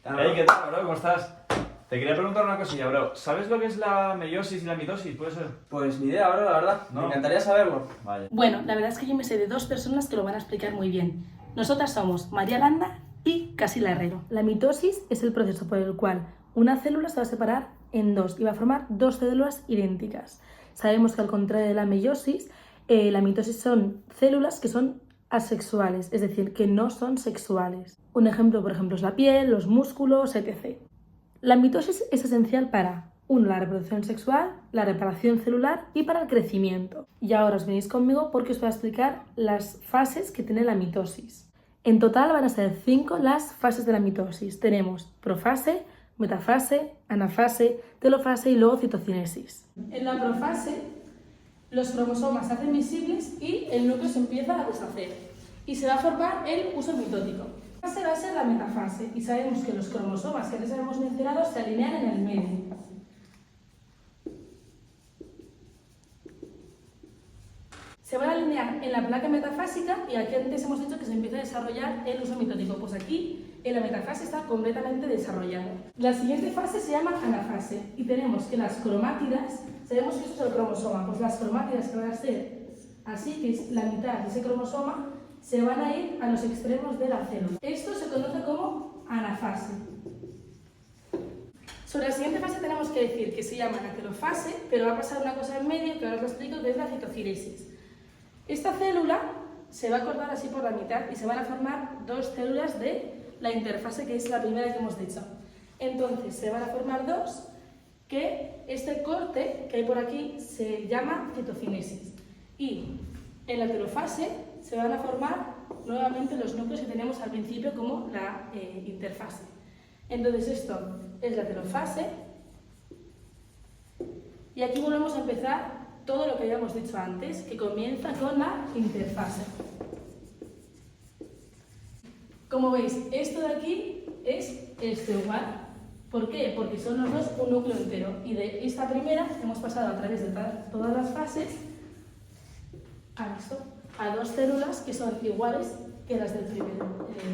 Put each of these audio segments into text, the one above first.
Hey, ¿qué tal, bro? ¿Cómo estás? Te quería preguntar una cosilla, bro. ¿Sabes lo que es la meiosis y la mitosis? ¿Puede ser? Pues ni idea, bro, la verdad. No. Me encantaría saberlo. Vale. Bueno, la verdad es que yo me sé de dos personas que lo van a explicar muy bien. Nosotras somos María Landa y Casila Herrero. La mitosis es el proceso por el cual una célula se va a separar en dos y va a formar dos células idénticas. Sabemos que al contrario de la meiosis, la mitosis son células que son asexuales, es decir, que no son sexuales. Un ejemplo, por ejemplo, es la piel, los músculos, etc. La mitosis es esencial para 1. La reproducción sexual, la reparación celular y para el crecimiento. Y ahora os venís conmigo porque os voy a explicar las fases que tiene la mitosis. En total van a ser 5 las fases de la mitosis. Tenemos profase, metafase, anafase, telofase y luego citocinesis. En la profase, los cromosomas se hacen visibles y el núcleo se empieza a deshacer. Y se va a formar el uso mitótico. La fase va a ser la metafase y sabemos que los cromosomas que antes habíamos mencionado se alinean en el medio. Se van a alinear en la placa metafásica y aquí antes hemos dicho que se empieza a desarrollar el uso mitótico. Pues aquí en la metafase está completamente desarrollado. La siguiente fase se llama anafase y tenemos que las cromátidas, sabemos que esto es el cromosoma, pues las cromátidas que van a ser así, que es la mitad de ese cromosoma, se van a ir a los extremos de la célula. Esto se conoce como anafase. Sobre la siguiente fase tenemos que decir que se llama la telofase, pero va a pasar una cosa en medio que ahora os lo explico, que es la citocinesis. Esta célula se va a cortar así por la mitad y se van a formar dos células de la interfase, que es la primera que hemos dicho. Entonces se van a formar dos, que este corte que hay por aquí se llama citocinesis. Y en la telofase se van a formar nuevamente los núcleos que tenemos al principio como la interfase. Entonces esto es la telofase y aquí volvemos a empezar todo lo que habíamos dicho antes, que comienza con la interfase. Como veis, esto de aquí es este igual. ¿Por qué? Porque son los dos un núcleo entero y de esta primera hemos pasado a través de todas las fases a dos células que son iguales que las del primer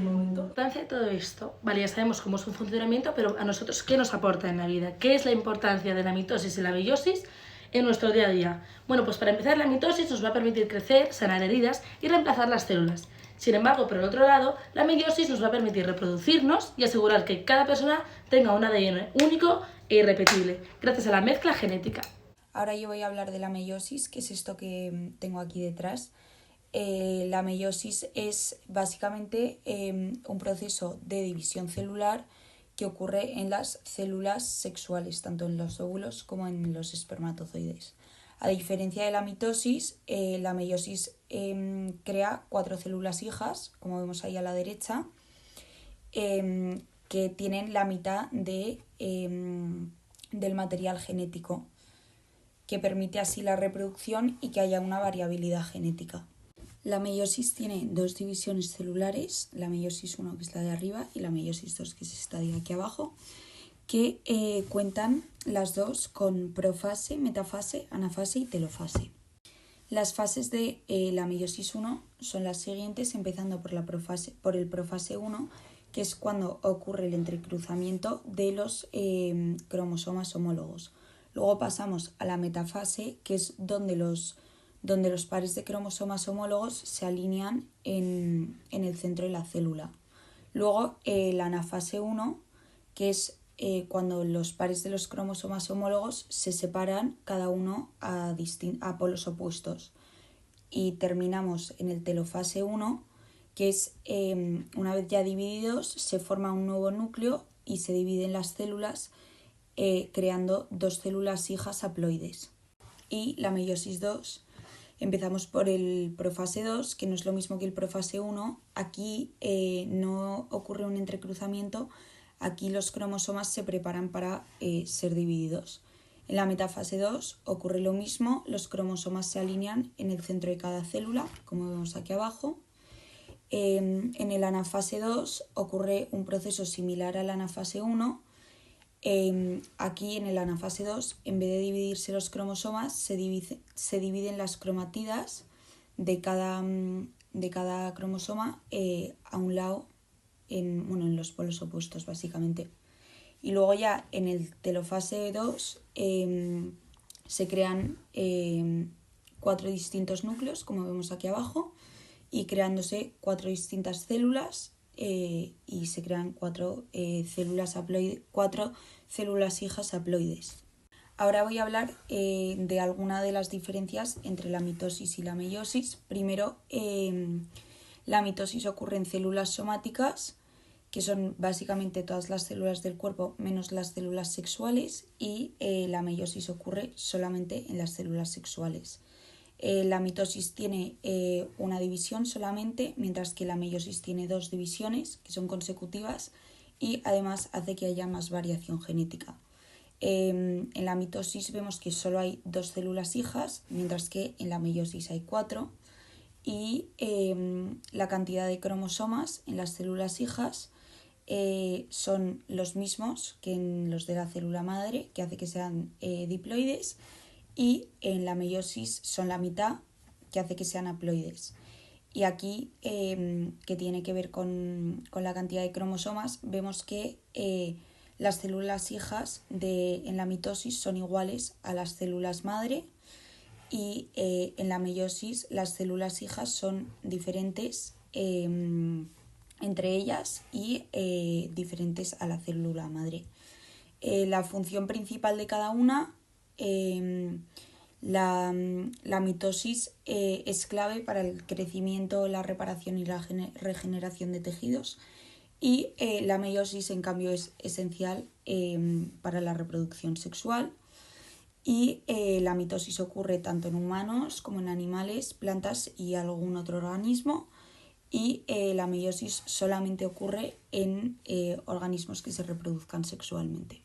momento. La importancia de todo esto, vale, ya sabemos cómo es su funcionamiento, pero a nosotros, ¿qué nos aporta en la vida? ¿Qué es la importancia de la mitosis y la meiosis en nuestro día a día? Bueno, pues para empezar, la mitosis nos va a permitir crecer, sanar heridas y reemplazar las células. Sin embargo, por el otro lado, la meiosis nos va a permitir reproducirnos y asegurar que cada persona tenga un ADN único e irrepetible, gracias a la mezcla genética. Ahora yo voy a hablar de la meiosis, que es esto que tengo aquí detrás. La meiosis es básicamente un proceso de división celular que ocurre en las células sexuales, tanto en los óvulos como en los espermatozoides. A diferencia de la mitosis, la meiosis crea 4 células hijas, como vemos ahí a la derecha, que tienen la mitad del material genético, que permite así la reproducción y que haya una variabilidad genética. La meiosis tiene 2 divisiones celulares, la meiosis 1, que es la de arriba, y la meiosis 2, que es esta de aquí abajo, que cuentan las dos con profase, metafase, anafase y telofase. Las fases de la meiosis 1 son las siguientes, empezando por el profase 1, que es cuando ocurre el entrecruzamiento de los cromosomas homólogos. Luego pasamos a la metafase, que es donde los pares de cromosomas homólogos se alinean en el centro de la célula. Luego la anafase 1, que es cuando los pares de los cromosomas homólogos se separan cada uno a polos opuestos. Y terminamos en el telofase 1, que es una vez ya divididos se forma un nuevo núcleo y se dividen las células creando 2 células hijas haploides. Y la meiosis 2, empezamos por el profase 2, que no es lo mismo que el profase 1. Aquí no ocurre un entrecruzamiento, aquí los cromosomas se preparan para ser divididos. En la metafase 2 ocurre lo mismo, los cromosomas se alinean en el centro de cada célula, como vemos aquí abajo. En el anafase 2 ocurre un proceso similar al anafase 1. Aquí en el anafase 2, en vez de dividirse los cromosomas, se dividen las cromatidas de cada cromosoma a un lado en los polos opuestos básicamente. Y luego ya en el telofase 2 se crean 4 distintos núcleos, como vemos aquí abajo, y creándose 4 distintas células y se crean 4 células hijas haploides. Ahora voy a hablar de alguna de las diferencias entre la mitosis y la meiosis. Primero, la mitosis ocurre en células somáticas, que son básicamente todas las células del cuerpo menos las células sexuales, y la meiosis ocurre solamente en las células sexuales. La mitosis tiene una división solamente, mientras que la meiosis tiene 2 divisiones que son consecutivas y además hace que haya más variación genética. En la mitosis vemos que solo hay 2 células hijas, mientras que en la meiosis hay 4, y la cantidad de cromosomas en las células hijas son los mismos que en los de la célula madre, que hace que sean diploides, y en la meiosis son la mitad, que hace que sean haploides. Y aquí, que tiene que ver con la cantidad de cromosomas, vemos que las células hijas en la mitosis son iguales a las células madre, y en la meiosis las células hijas son diferentes entre ellas y diferentes a la célula madre. La función principal de cada una, la mitosis es clave para el crecimiento, la reparación y la regeneración de tejidos, y la meiosis en cambio es esencial para la reproducción sexual. Y la mitosis ocurre tanto en humanos como en animales, plantas y algún otro organismo, y la meiosis solamente ocurre en organismos que se reproduzcan sexualmente.